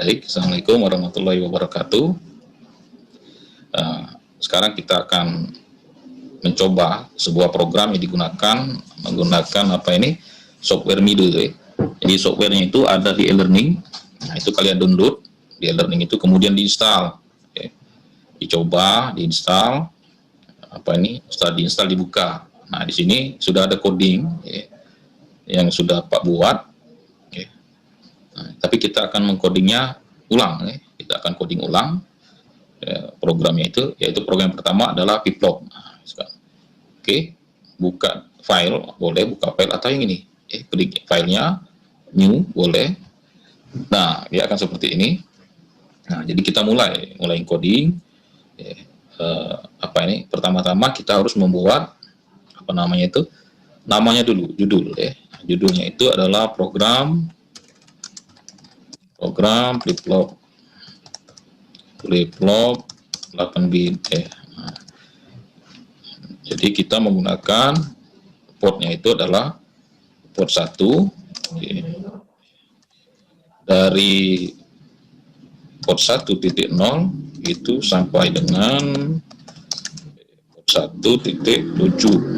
Baik, Assalamualaikum warahmatullahi wabarakatuh. Sekarang kita akan mencoba sebuah program yang digunakan menggunakan software Moodle. Jadi softwarenya itu ada di e-learning. Nah, itu kalian download di e-learning itu, kemudian diinstal. Dicoba, diinstal. Setelah diinstal dibuka. Nah, di sini sudah ada coding yang sudah Pak buat. Nah, tapi kita akan mengcodingnya ulang. Kita akan coding ulang programnya itu, yaitu program pertama adalah Piplog. Nah, buka file, boleh buka file atau yang ini. Klik filenya, new, boleh. Nah, dia akan seperti ini. Nah, jadi kita mulai coding. Pertama-tama kita harus membuat namanya dulu, judul. Judulnya itu adalah program Piplog 8-bit. Nah, jadi kita menggunakan portnya itu adalah port 1 dari port 1.0 itu sampai dengan port 1.7.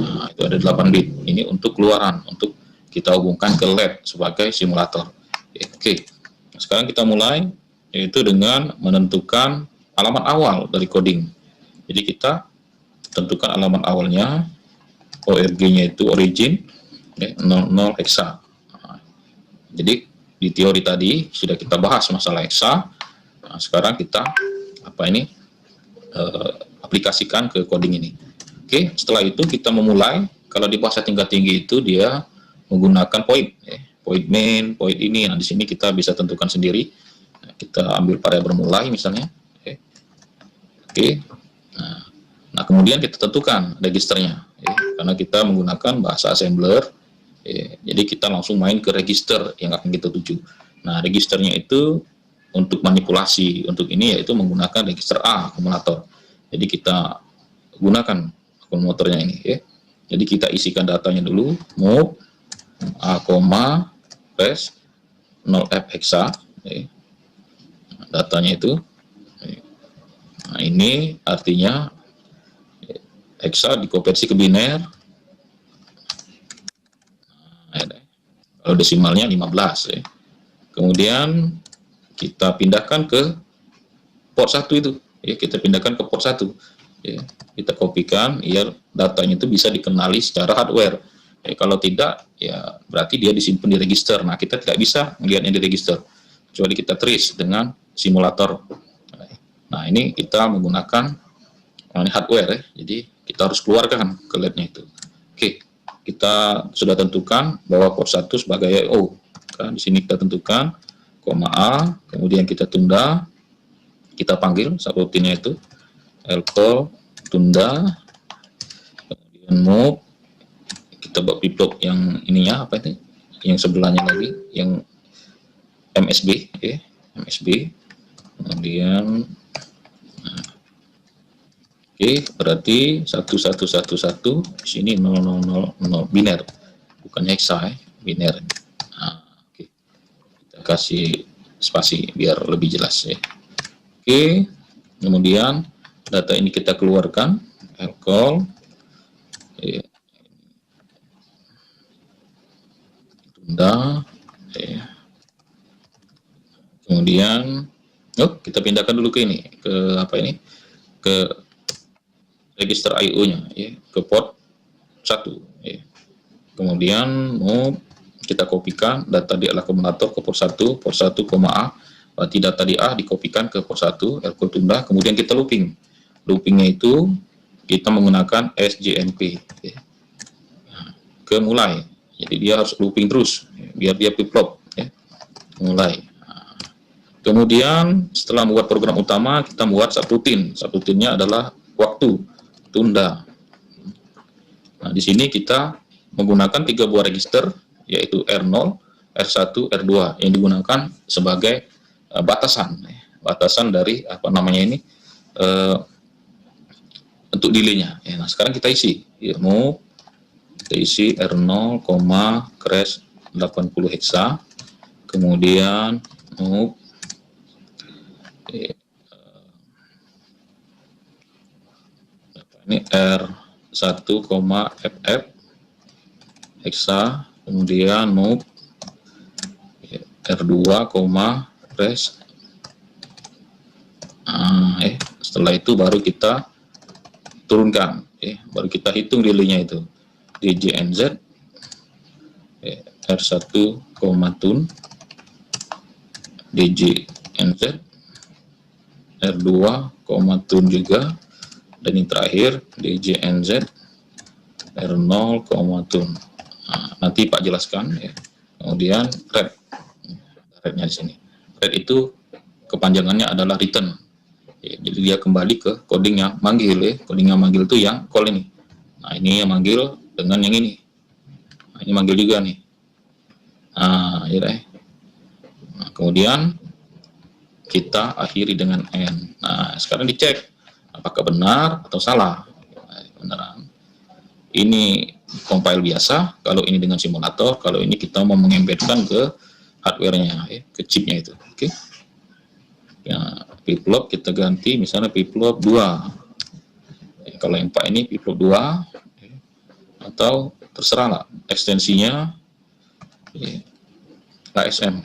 Nah, itu ada 8 bit. Ini untuk keluaran, untuk kita hubungkan ke lab sebagai simulator. Oke. Nah, sekarang kita mulai, yaitu dengan menentukan alamat awal dari coding. Jadi kita tentukan alamat awalnya, ORG-nya itu origin 00 hexa. Nah, jadi di teori tadi sudah kita bahas masalah hexa. Nah, sekarang kita aplikasikan ke coding ini. Oke, setelah itu kita memulai. Kalau di bahasa tingkat tinggi itu dia menggunakan point main, point ini. Nah, di sini kita bisa tentukan sendiri. Nah, kita ambil variabel mulai misalnya. Oke. Nah, kemudian kita tentukan registernya. Karena kita menggunakan bahasa assembler. Jadi kita langsung main ke register yang akan kita tuju. Nah, registernya itu untuk manipulasi, untuk ini yaitu menggunakan register A, akumulator. Jadi kita gunakan akumulatornya ini. Jadi kita isikan datanya dulu, move A, res 0F hexa. Datanya itu. Nah, ini artinya hexa dikonversi ke biner. Kalau desimalnya 15. Kemudian kita pindahkan ke port 1 itu. Kita pindahkan ke port 1. Kita kopikan, datanya itu bisa dikenali secara hardware. Kalau tidak, ya berarti dia disimpan di register. Nah, kita tidak bisa melihatnya di register, kecuali kita trace dengan simulator. Nah, ini kita menggunakan hardware. Jadi kita harus keluarkan ke labnya itu. Oke, kita sudah tentukan bahwa port 1 sebagai I/O. Di sini kita tentukan koma A, kemudian kita tunda, kita panggil subroutine-nya itu lcall tunda, kemudian move, kita buat piplog yang ininya yang sebelahnya lagi, yang MSB, MSB, kemudian berarti 1111 di sini 0000 biner, bukan hexa, biner. Nah, kita kasih spasi biar lebih jelas kemudian data ini kita keluarkan, lcall tunda, kemudian kita pindahkan dulu ke ini, ke register I/O-nya, ke port 1. Kemudian mau kita kopikan data di akumulator ke port 1, A, berarti data di A dikopikan ke port 1, lcall tunda, kemudian kita looping. Loopingnya itu kita menggunakan SJMP ke mulai. Jadi dia harus looping terus, biar dia piplog, mulai. Kemudian setelah membuat program utama, kita membuat subroutine. Subroutine-nya adalah waktu tunda. Nah, di sini kita menggunakan 3 buah register, yaitu R0, R1, R2 yang digunakan sebagai batasan dari untuk delay-nya. Nah, sekarang kita isi, kita isi R0, crash 80 hexa, kemudian move ya, ini R1,FF hexa, kemudian move ya, R2, res. Setelah itu baru kita turunkan, baru kita hitung delay-nya itu DJNZ R1, tune DJNZ R2, tune juga, dan yang terakhir DJNZ R0, tune. Nanti Pak jelaskan ya. Kemudian rednya di sini. Red itu kepanjangannya adalah return. Ya, jadi dia kembali ke coding yang manggil ya. Coding yang manggil itu yang call ini. Nah, ini yang manggil dengan yang ini. Nah, ini manggil juga nih. Ya deh. Nah, kemudian kita akhiri dengan N. Nah, sekarang dicek apakah benar atau salah. Beneran. Ini compile biasa, kalau ini dengan simulator, kalau ini kita mau mengembedkan ke hardware-nya, ke chipnya itu. Oke. Ya, flip-flop kita ganti misalnya flip-flop 2. Kalau yang Pak ini flip-flop 2, atau terserah lah ekstensinya ASM,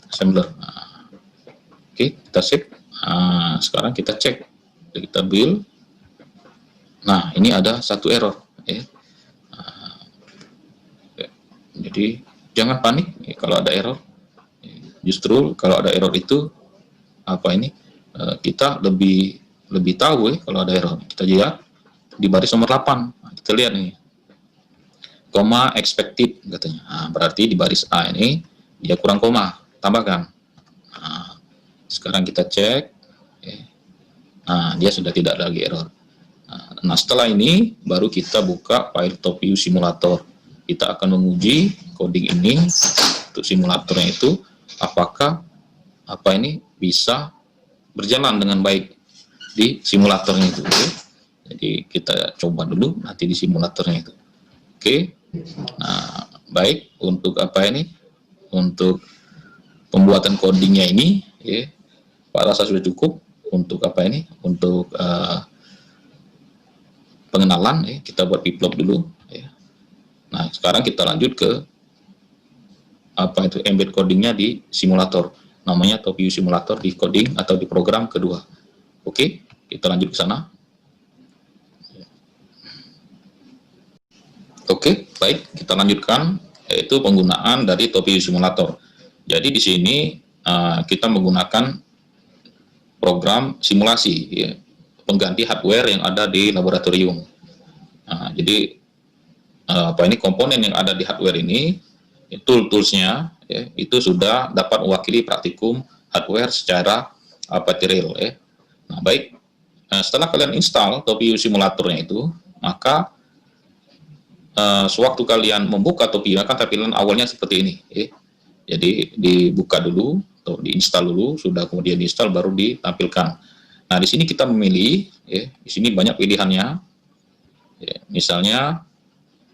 assembler. Oke, kita save. Sekarang kita cek, kita build. Nah, ini ada satu error. Jadi jangan panik kalau ada error. Justru kalau ada error itu kita lebih tahu kalau ada error. Kita lihat di baris nomor 8. Nah, kita lihat nih, koma expected katanya. Nah, berarti di baris A ini dia kurang koma, tambahkan. Nah, sekarang kita cek. Nah, dia sudah tidak ada lagi error. Nah, setelah ini baru kita buka file TopView simulator. Kita akan menguji coding ini untuk simulatornya itu apakah bisa berjalan dengan baik di simulatornya itu. Jadi kita coba dulu nanti di simulatornya itu. Oke. Nah, baik untuk untuk pembuatan codingnya ini Pak rasa sudah cukup untuk untuk pengenalan. Kita buat flip-flop dulu. Nah, sekarang kita lanjut ke embed codingnya di simulator. Namanya TopView simulator di coding atau di program kedua. Oke, kita lanjut ke sana. Oke, baik, kita lanjutkan yaitu penggunaan dari TopView simulator. Jadi di sini kita menggunakan program simulasi pengganti hardware yang ada di laboratorium. Nah, jadi komponen yang ada di hardware ini, toolsnya itu sudah dapat mewakili praktikum hardware secara real. Nah, baik, setelah kalian install TopView simulatornya itu, maka sewaktu kalian membuka TopView akan tampilan awalnya seperti ini. Jadi dibuka dulu atau diinstal dulu, sudah kemudian diinstal baru ditampilkan. Nah, di sini kita memilih, di sini banyak pilihannya. Misalnya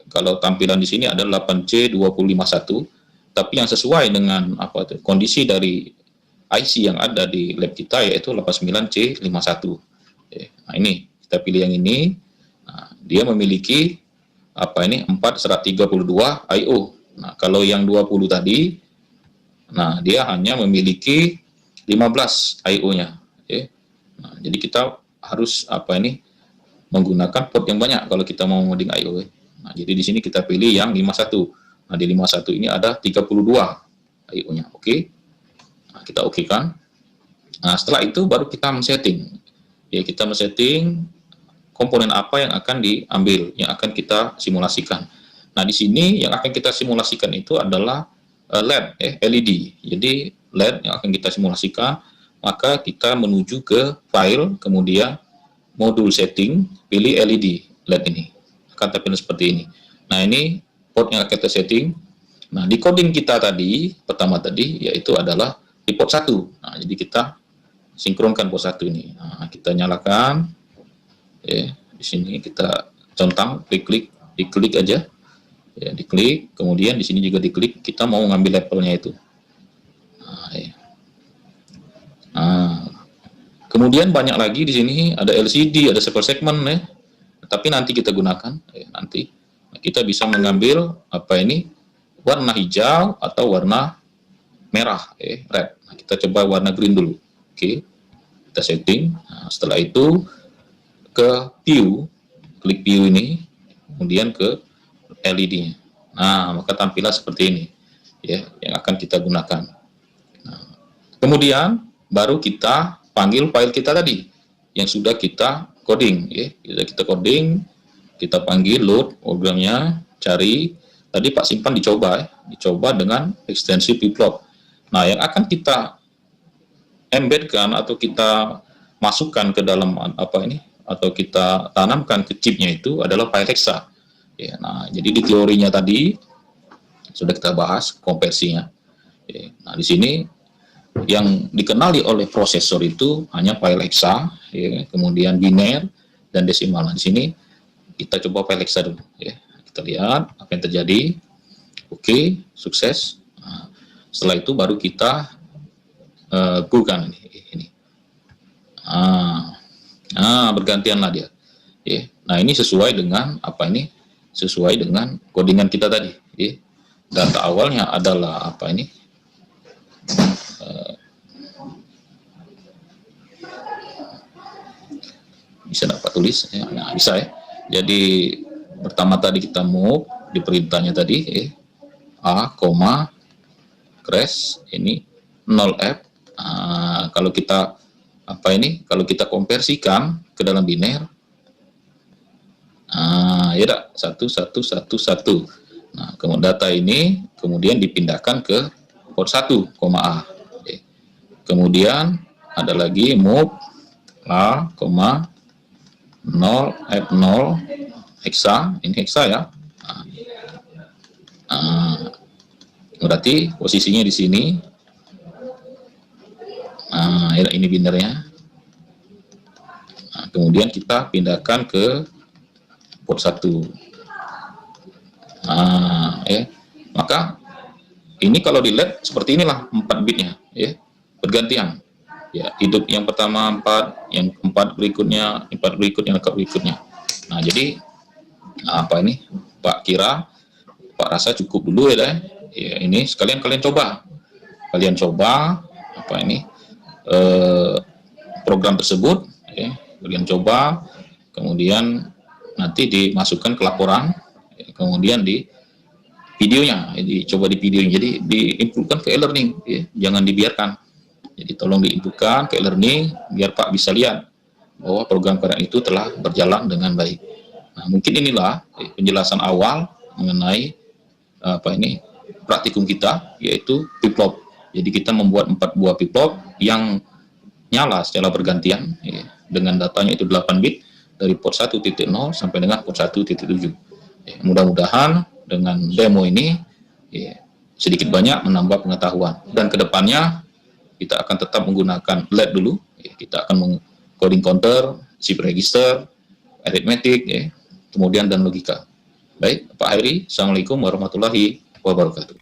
kalau tampilan di sini adalah 8C2051, tapi yang sesuai dengan kondisi dari IC yang ada di lab kita yaitu 89C51. Nah, ini kita pilih yang ini. Nah, dia memiliki 432 I/O. Nah, kalau yang 20 tadi, nah dia hanya memiliki 15 I/O-nya. Nah, jadi kita harus menggunakan port yang banyak kalau kita mau ngoding I/O. Nah, jadi di sini kita pilih yang 51. Nah, di 51 ini ada 32 I/O-nya. Oke. Nah, kita oke-kan. Nah, setelah itu baru kita men-setting. Kita men-setting komponen apa yang akan diambil, yang akan kita simulasikan. Nah, di sini yang akan kita simulasikan itu adalah LED. Jadi LED yang akan kita simulasikan, maka kita menuju ke file, kemudian modul setting, pilih LED ini. Akan tampilan seperti ini. Nah, ini port yang akan kita setting. Nah, di coding kita tadi, pertama tadi, yaitu adalah di port 1. Nah, jadi kita sinkronkan port 1 ini. Nah, kita nyalakan. Di sini kita centang, diklik aja. Diklik, kemudian di sini juga diklik, kita mau ngambil levelnya itu. Nah, Kemudian banyak lagi di sini, ada LCD, ada super segment ya. Tapi nanti kita gunakan nanti. Kita bisa mengambil apa ini warna hijau atau warna merah red. Nah, kita coba warna green dulu. Oke. Kita setting. Nah, setelah itu ke view, klik view ini, kemudian ke LED-nya. Nah, maka tampilah seperti ini ya yang akan kita gunakan. Nah, kemudian baru kita panggil file kita tadi yang sudah kita coding ya. Kita coding, kita panggil load programnya, cari tadi Pak simpan dicoba dicoba dengan ekstensi pplop. Nah, yang akan kita embedkan atau kita masukkan ke dalam apa ini atau kita tanamkan ke chipnya itu adalah file hexa. Ya, nah, jadi di teorinya tadi sudah kita bahas konversinya. Ya, nah, di sini yang dikenali oleh prosesor itu hanya file hexa, ya, kemudian biner dan desimal. Nah, di sini kita coba file hexa dulu. Ya. Kita lihat apa yang terjadi. Oke, sukses. Nah, setelah itu baru kita gunakan ini. Bergantianlah dia. Ya. Nah, ini sesuai dengan apa ini? Sesuai dengan codingan kita tadi. Ya. Data awalnya adalah apa ini? Bisa dapat tulis, ya. Nah, bisa ya. Jadi pertama tadi kita move di perintahnya tadi, a, crash ini 0f. Kalau kita apa ini? Kalau kita konversikan ke dalam biner, ya dah 1111. Nah, kemudian data ini kemudian dipindahkan ke port 1, a. Kemudian ada lagi move a, 0 F0 hexa, ini hexa ya. Berarti posisinya di sini. Ini binernya. Nah, kemudian kita pindahkan ke port 1. Ya. Maka ini kalau di LED seperti inilah 4 bitnya ya, bergantian. Ya, hidup yang pertama 4, yang keempat berikutnya, 4 berikutnya, lengkap berikutnya. Nah, jadi apa ini? Pak kira, Pak rasa cukup dulu ya, ya ini sekalian kalian coba. Kalian coba apa ini? Program tersebut ya, kalian coba, kemudian nanti dimasukkan ke laporan, ya, kemudian di videonya, dicoba di videonya. Jadi diinputkan ke e-learning ya, jangan dibiarkan. Jadi tolong diinputkan ke e-learning biar Pak bisa lihat bahwa program kalian itu telah berjalan dengan baik. Nah, mungkin inilah penjelasan awal mengenai apa ini praktikum kita, yaitu pplop. Jadi kita membuat 4 buah pplop yang nyala secara bergantian ya, dengan datanya itu 8 bit dari port 1.0 sampai dengan port 1.7. Ya, mudah-mudahan dengan demo ini ya, sedikit banyak menambah pengetahuan, dan kedepannya kita akan tetap menggunakan LED dulu. Ya, kita akan mengcoding counter, shift register, arithmetic, ya, kemudian dan logika. Baik, Pak Hairi, Assalamualaikum warahmatullahi wabarakatuh.